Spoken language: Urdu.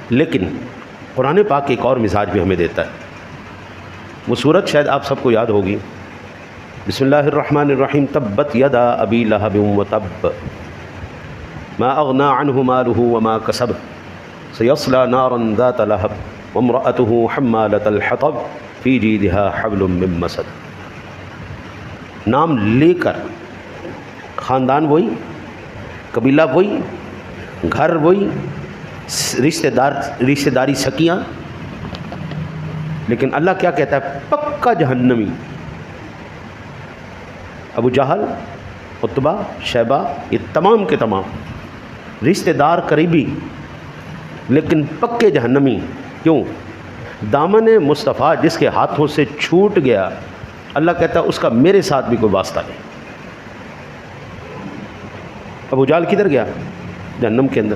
لیکن قرآن پاک ایک اور مزاج بھی ہمیں دیتا ہے. وہ صورت شاید آپ سب کو یاد ہوگی. بسم اللہ الرحمن الرحیم. تبت یدا ابی لہب وتب ما اغنى عنه ماله وما كسب سيصلى نارا ذات لهب وامرأته حمالة الحطب في جيدها حبل من مسد. نام لے کر خاندان وہی، قبیلہ وہی، گھر وہی، رشتہ داری سکیاں، لیکن اللہ کیا کہتا ہے؟ پکا جہنمی. ابو جہل، عتبہ، شیبہ، یہ تمام کے تمام رشتہ دار قریبی، لیکن پکے جہنمی. کیوں؟ دامن مصطفیٰ جس کے ہاتھوں سے چھوٹ گیا، اللہ کہتا ہے اس کا میرے ساتھ بھی کوئی واسطہ نہیں. ابو جہل کدھر گیا؟ جہنم کے اندر.